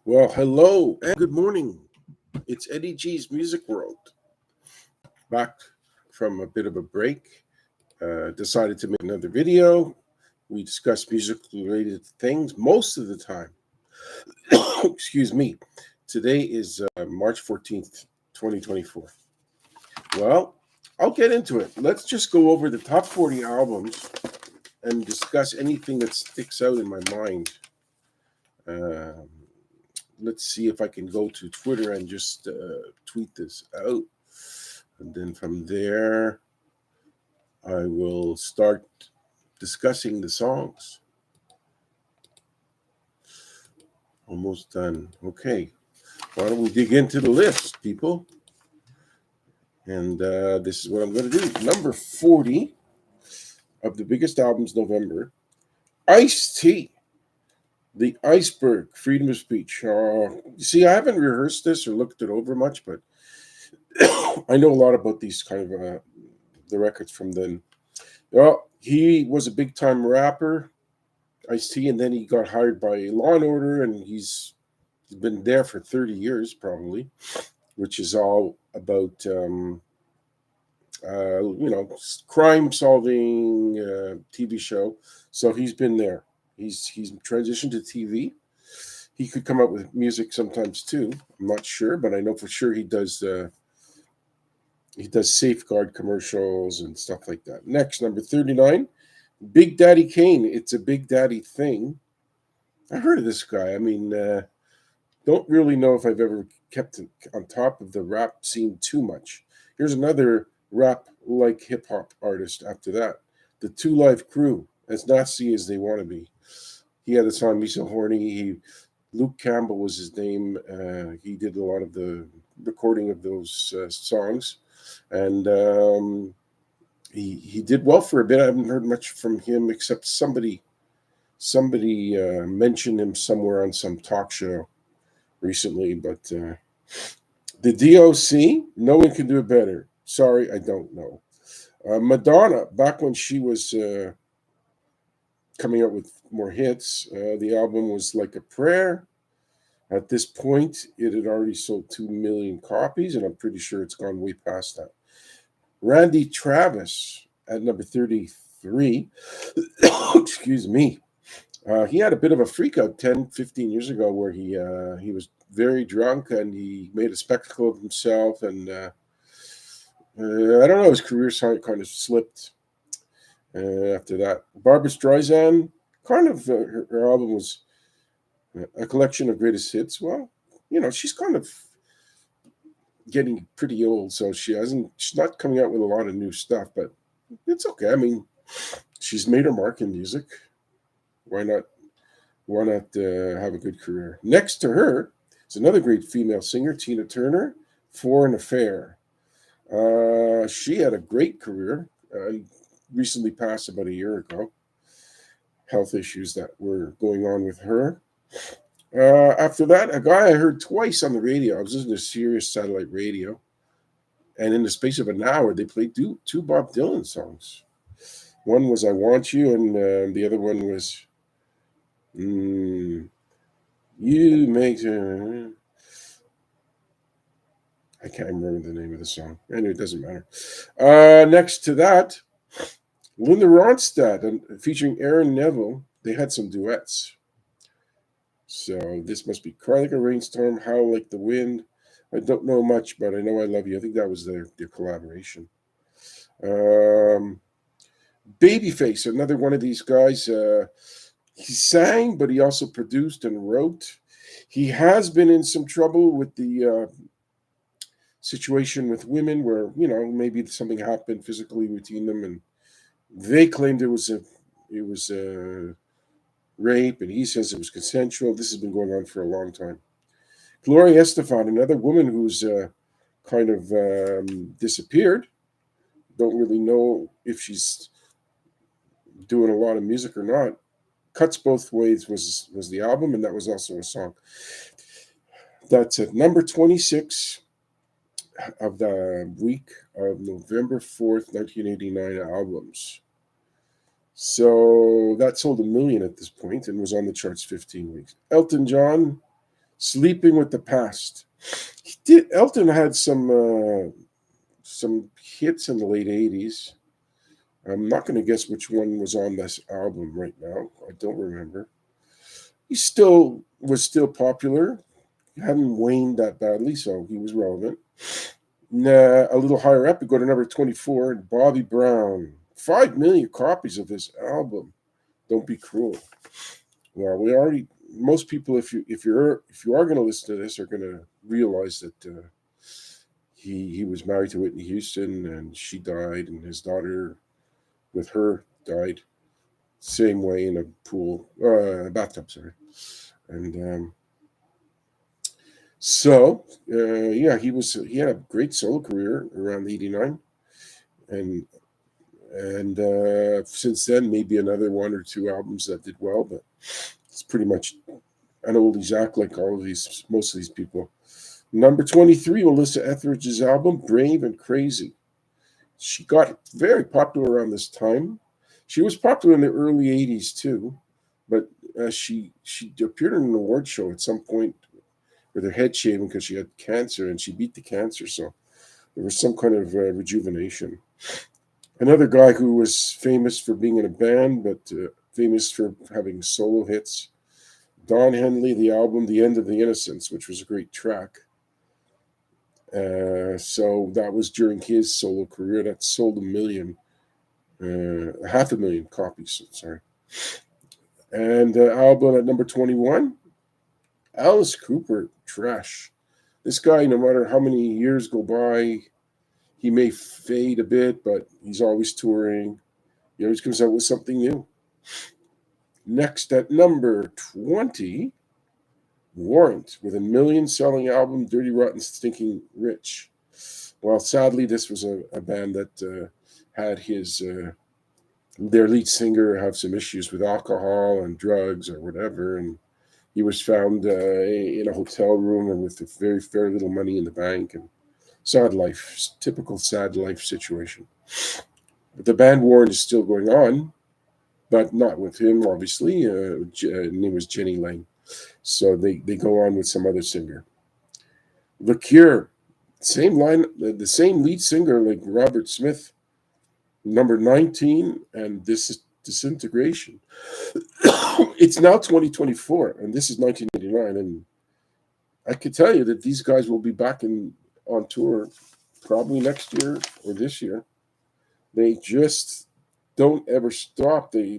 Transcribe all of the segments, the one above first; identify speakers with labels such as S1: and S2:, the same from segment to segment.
S1: Well, hello and good morning. It's Eddie G's Music World. Back from a bit of a break. Decided to make another video. We discuss music related things most of the time. Excuse me. Today is March 14th, 2024. Well, I'll get into it. Let's just go over the top 40 albums and discuss anything that sticks out in my mind. Um, let's see if I can go to Twitter and just tweet this out. And then from there, I will start discussing the songs. Almost done. Okay. Why don't we dig into the list, people? And this is what I'm going to do. Number 40 of the biggest albums November, Ice-T, The Iceberg, Freedom of Speech. You see, I haven't rehearsed this or looked it over much, but I know a lot about these kind of the records from then. Well, he was a big time rapper, Ice-T, and then he got hired by Law and Order, and he's been there for 30 years probably, which is all about crime solving TV show. So he's been there. He's transitioned to TV. He could come up with music sometimes too. I'm not sure, but I know for sure he does. He does Safeguard commercials and stuff like that. Next, number 39, Big Daddy Kane. It's a Big Daddy thing. I heard of this guy. I mean, don't really know if I've ever kept on top of the rap scene too much. Here's another rap like hip hop artist after that. The Two Live Crew, as Nazi as they want to be. He had a song, Me So Horny. Luke Campbell was his name. He did a lot of the recording of those songs. And he did well for a bit. I haven't heard much from him except somebody mentioned him somewhere on some talk show recently. But the DOC, no one can do it better. Sorry, I don't know. Madonna, back when she was coming out with more hits, the album was Like a Prayer. At this point, it had already sold 2 million copies, and I'm pretty sure it's gone way past that. Randy Travis at number 33. Excuse me. He had a bit of a freak out 10, 15 years ago where he was very drunk and he made a spectacle of himself. And I don't know, his career kind of slipped after that. Barbara Streisand, kind of, her album was a collection of greatest hits. Well, she's kind of getting pretty old, so she's not coming out with a lot of new stuff, but it's okay. I mean, she's made her mark in music. Why not have a good career? Next to her is another great female singer, Tina Turner, For an Affair. She had a great career. Recently passed about a year ago. Health issues that were going on with her. After that, a guy I heard twice on the radio. I was listening to Sirius satellite radio, and in the space of an hour, they played two Bob Dylan songs. One was "I Want You," and the other one was "You Make." I can't remember the name of the song. Anyway, it doesn't matter. Next to that, Linda Ronstadt featuring Aaron Neville. They had some duets. So this must be Cry Like a Rainstorm, Howl Like the Wind. I don't know much, but I know I Love You. I think that was their collaboration. Babyface, another one of these guys. He sang, but he also produced and wrote. He has been in some trouble with the situation with women where, maybe something happened physically between them, and they claimed it was a rape, and he says it was consensual. This has been going on for a long time. Gloria Estefan, another woman who's kind of disappeared. Don't really know if she's doing a lot of music or not. Cuts Both Ways was the album, and that was also a song. That's at number 26 of the week of November 4th, 1989 albums. So that sold 1 million at this point and was on the charts 15 weeks. Elton John, Sleeping with the Past. He did. Elton had some hits in the late '80s. I'm not going to guess which one was on this album right now. I don't remember. He still was still popular. He hadn't waned that badly, so he was relevant. A little higher up, we go to number 24, Bobby Brown. 5 million copies of this album. Don't Be Cruel. Well, we already most people, if you are going to listen to this, are going to realize that he was married to Whitney Houston, and she died, and his daughter with her died same way in a pool, a bathtub, sorry. And yeah, he had a great solo career around '89, and since then maybe another one or two albums that did well, but it's pretty much an oldies act like most of these people. Number 23, Melissa Etheridge's album Brave and Crazy. She got very popular around this time. She was popular in the early '80s too, but she appeared in an award show at some point with her head shaven because she had cancer, and she beat the cancer, so there was some kind of rejuvenation. Another guy who was famous for being in a band, but famous for having solo hits, Don Henley, the album The End of the Innocents, which was a great track. So that was during his solo career. That sold 500,000 copies, sorry. And album at number 21, Alice Cooper, Trash. This guy, no matter how many years go by, he may fade a bit, but he's always touring. He always comes out with something new. Next at number 20, Warrant with a million-selling album, Dirty Rotten Stinking Rich. Well, sadly, this was a band that had their lead singer have some issues with alcohol and drugs or whatever, and he was found in a hotel room and with very little money in the bank, and sad life, typical sad life situation. But the band Warrant is still going on, but not with him, obviously. Name was Jenny Lang. So they go on with some other singer. The Cure, the same lead singer like Robert Smith, number 19, and this is Disintegration. It's now 2024, and this is 1989, and I could tell you that these guys will be back on tour probably next year or this year. They just don't ever stop. They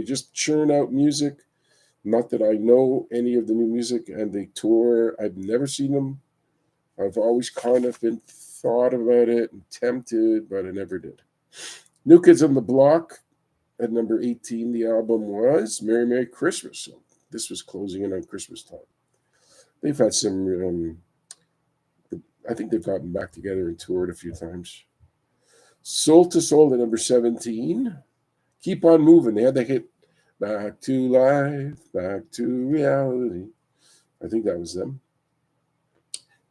S1: just churn out music. Not that I know any of the new music, and they tour. I've never seen them. I've always kind of been thought about it and tempted, but I never did. New Kids on the Block at number 18, the album was Merry Merry Christmas. So this was closing in on Christmas time. They've had some, I think they've gotten back together and toured a few times. Soul to Soul at number 17. Keep on Moving. They had the hit Back to Life, Back to Reality. I think that was them.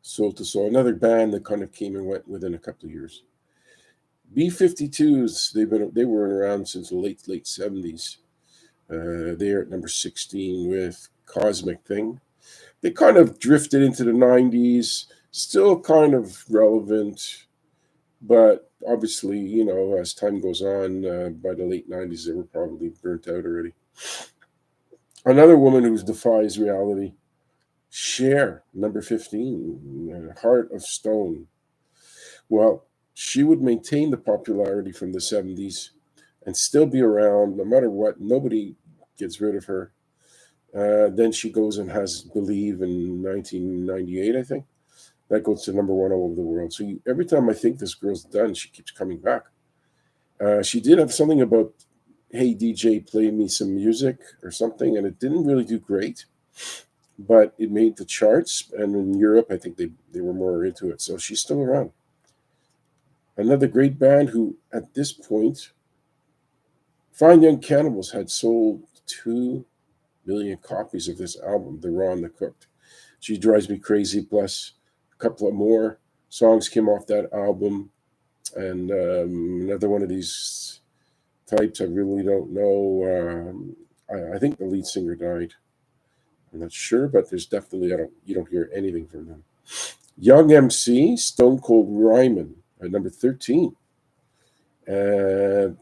S1: Soul to Soul, another band that kind of came and went within a couple of years. B-52s, they were around since the late 70s. They're at number 16 with Cosmic Thing. They kind of drifted into the 90s, still kind of relevant, but obviously, as time goes on, by the late 90s, they were probably burnt out already. Another woman who defies reality, Cher, number 15, Heart of Stone. Well, she would maintain the popularity from the 70s and still be around no matter what. Nobody gets rid of her. Then she goes and has Believe in 1998, I think. That goes to number one all over the world. So every time I think this girl's done, she keeps coming back. She did have something about, hey, DJ, play me some music or something, and it didn't really do great. But it made the charts, and in Europe, I think they were more into it. So she's still around. Another great band who, at this point, Fine Young Cannibals had sold 2 million copies of this album, The Raw and the Cooked. She Drives Me Crazy, plus a couple of more songs came off that album. And another one of these types, I really don't know. I think the lead singer died. I'm not sure, but there's definitely you don't hear anything from them. Young MC, Stone Cold Ryman at number 13. And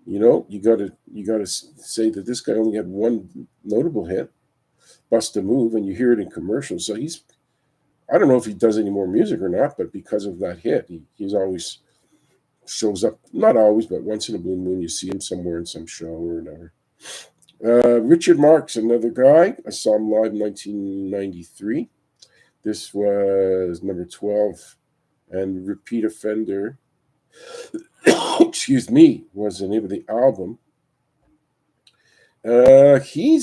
S1: you gotta say that this guy only had one notable hit, "Bust a Move," and you hear it in commercials. So I don't know if he does any more music or not, but because of that hit, he's always shows up. Not always, but once in a blue moon, you see him somewhere in some show or whatever. Richard Marx, another guy. I saw him live in 1993. This was number 12, and Repeat Offender, excuse me, was the name of the album. He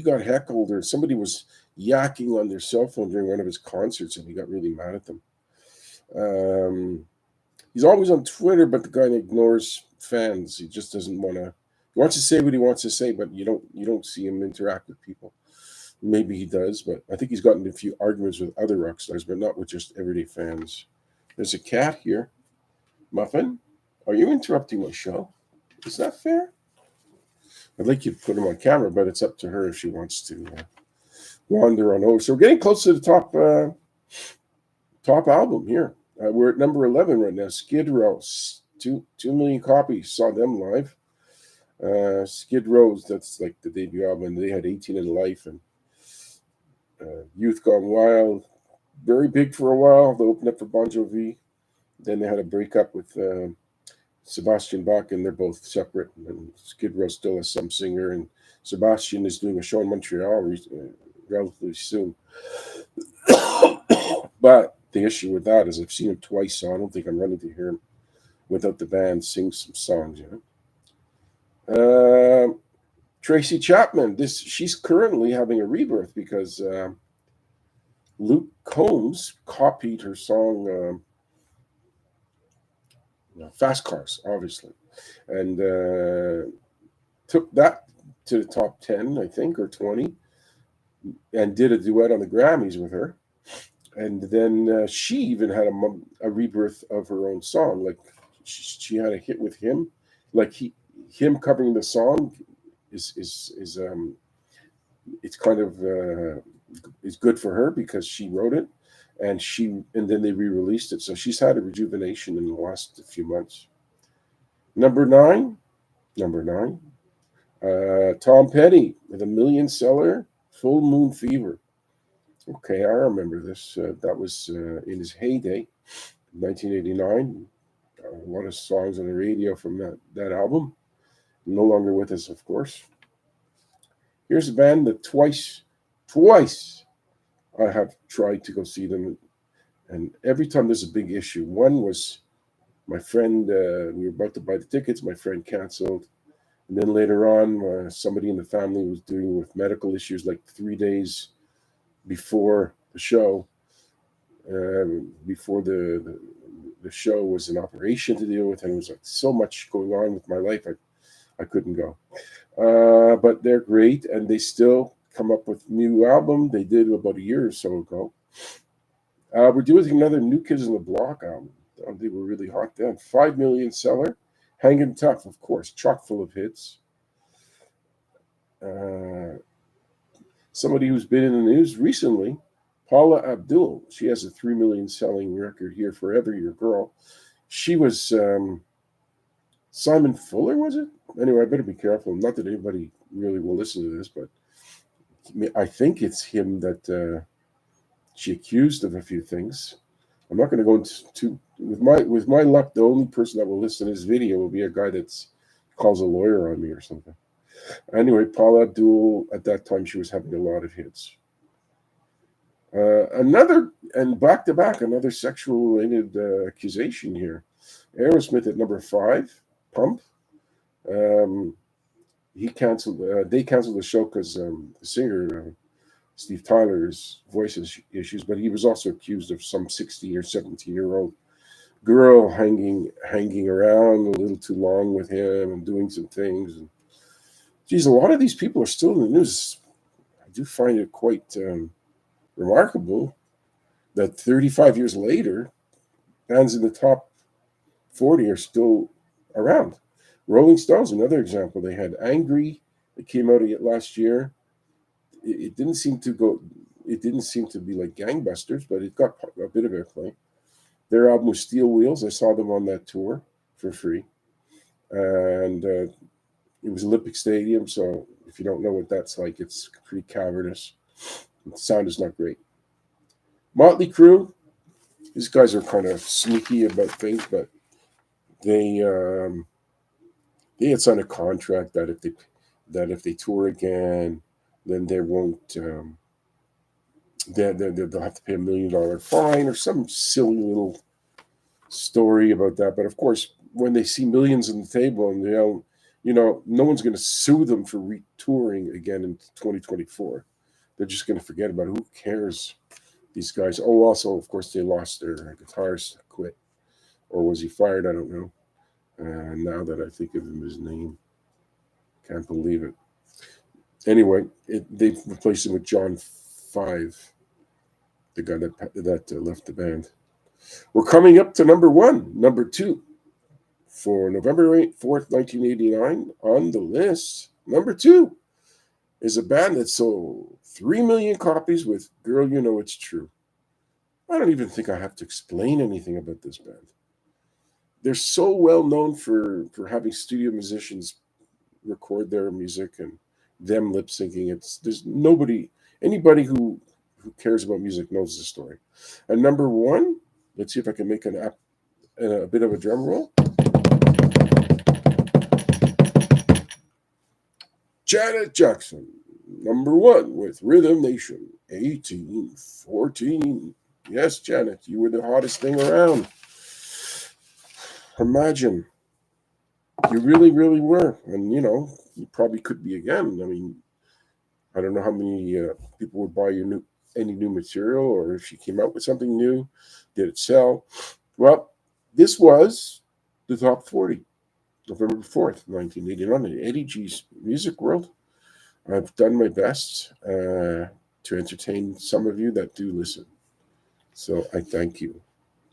S1: got heckled, or somebody was yakking on their cell phone during one of his concerts, and he got really mad at them. He's always on Twitter, but the guy ignores fans. He just doesn't want to. He wants to say what he wants to say, but you don't see him interact with people. Maybe he does, but I think he's gotten a few arguments with other rock stars, but not with just everyday fans. There's a cat here. Muffin, are you interrupting my show? Is that fair? I'd like you to put him on camera, but it's up to her if she wants to wander on over. So we're getting close to the top album here. We're at number 11 right now. Skid Row, 2 million copies. Saw them live. Skid Row, that's like the debut album. They had 18 in Life and Youth Gone Wild. Very big for a while. They opened up for Bon Jovi. Then they had a breakup with Sebastian Bach, and they're both separate. And Skid Row still has some singer, and Sebastian is doing a show in Montreal relatively soon. But the issue with that is I've seen him twice, so I don't think I'm running to hear him without the band sing some songs. Tracy Chapman, she's currently having a rebirth because Luke Combs copied her song Fast Cars, obviously, and took that to the top 10, I think, or 20, and did a duet on the Grammys with her. And then she even had a rebirth of her own song. Like she had a hit with him. Like him covering the song is it's kind of is good for her because she wrote it, and then they re-released it. So she's had a rejuvenation in the last few months. Number nine, Tom Petty with a million seller, Full Moon Fever. Okay, I remember this. That was in his heyday, 1989. A lot of songs on the radio from that album. No longer with us, of course. Here's a band that twice I have tried to go see them, and every time there's a big issue. One was my friend, we were about to buy the tickets, my friend canceled. And then later on, somebody in the family was dealing with medical issues like 3 days before the show. Before the show was an operation to deal with, and it was like so much going on with my life, I couldn't go. But they're great, and they still come up with new album. They did about a year or so ago. We're doing another New Kids on the Block album. They were really hot then. 5 million seller. Hanging Tough, of course, chock full of hits. Somebody who's been in the news recently, Paula Abdul. She has a 3 million selling record here, Forever Your Girl. She was Simon Fuller, was it? Anyway, I better be careful. Not that anybody really will listen to this, but I think it's him that she accused of a few things. I'm not going to go into with my luck. The only person that will listen to this video will be a guy that calls a lawyer on me or something. Anyway, Paula Abdul, at that time, she was having a lot of hits. Another, and back to back, another sexual related accusation here. Aerosmith at number 5, Pump. They canceled the show because the singer Steve Tyler's voice issues, but he was also accused of some 16 or 17-year-old girl hanging around a little too long with him and doing some things. And geez, a lot of these people are still in the news. I do find it quite remarkable that 35 years later, bands in the top 40 are still around. Rolling Stones, another example. They had Angry that came out last year. it didn't seem to go. It didn't seem to be like gangbusters, but it got a bit of airplay. Their album was Steel Wheels. I saw them on that tour for free, and it was Olympic Stadium. So if you don't know what that's like, it's pretty cavernous. The sound is not great. Motley Crue. These guys are kind of sneaky about things, but they they had signed a contract that if they tour again, then they won't. They'll have to pay $1 million fine or some silly little story about that. But of course, when they see millions on the table and they'll, no one's going to sue them for retouring again in 2024. They're just going to forget about it. Who cares? These guys. Oh, also, of course, they lost their guitarist, quit, or was he fired? I don't know. Now that I think of him, his name, can't believe it. Anyway, they've replaced him with John Five, the guy that left the band. We're coming up to number one, number two, for November 4th, 1989 on the list. Number two is a band that sold 3 million copies with Girl, You Know It's True. I don't even think I have to explain anything about this band. They're so well known for having studio musicians record their music and them lip syncing. There's anybody who cares about music knows the story. And number one, let's see if I can make a bit of a drum roll. Janet Jackson, number one with Rhythm Nation, 1814. Yes, Janet, you were the hottest thing around. Imagine. You really, really were. And, you probably could be again. I mean, I don't know how many people would buy any new material, or if she came out with something new, did it sell? Well, this was the top 40, November 4th, 1989, in Eddie G's Music World. I've done my best to entertain some of you that do listen. So I thank you.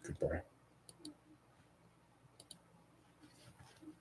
S1: Goodbye.